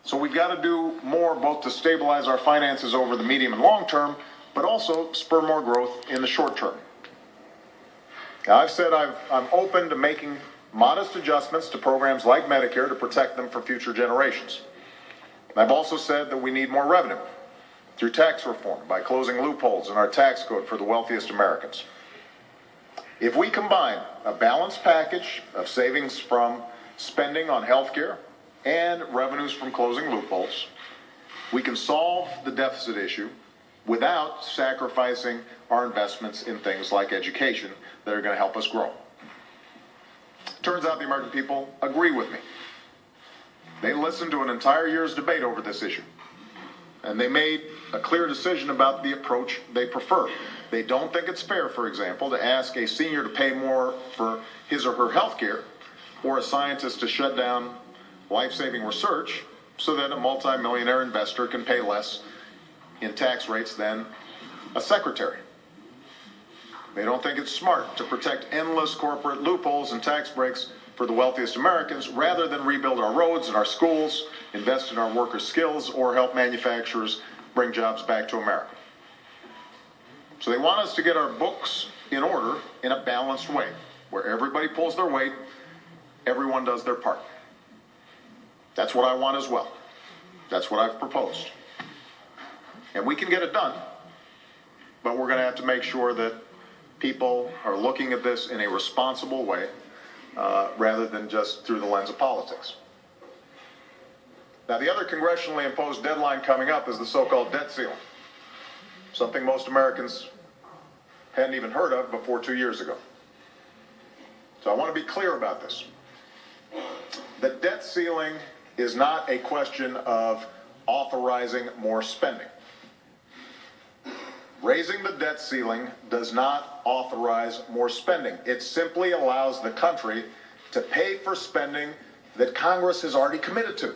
So we've got to do more both to stabilize our finances over the medium and long term, but also spur more growth in the short term. Now, I've said I'm open to making modest adjustments to programs like Medicare to protect them for future generations. I've also said that we need more revenue through tax reform by closing loopholes in our tax code for the wealthiest Americans. If we combine a balanced package of savings from spending on health care and revenues from closing loopholes, we can solve the deficit issue without sacrificing our investments in things like education that are going to help us grow. Turns out the American people agree with me. They listened to an entire year's debate over this issue, and they made a clear decision about the approach they prefer. They don't think it's fair, for example, to ask a senior to pay more for his or her health care, or a scientist to shut down life-saving research so that a multimillionaire investor can pay less in tax rates than a secretary. They don't think it's smart to protect endless corporate loopholes and tax breaks for the wealthiest Americans rather than rebuild our roads and our schools, invest in our workers' skills, or help manufacturers bring jobs back to America. So they want us to get our books in order in a balanced way, where everybody pulls their weight, everyone does their part. That's what I want as well. That's what I've proposed. And we can get it done, but we're going to have to make sure that people are looking at this in a responsible way, rather than just through the lens of politics. Now, the other congressionally imposed deadline coming up is the so-called debt ceiling, something most Americans hadn't even heard of before 2 years ago. So I want to be clear about this. The debt ceiling is not a question of authorizing more spending. Raising the debt ceiling does not authorize more spending. It simply allows the country to pay for spending that Congress has already committed to.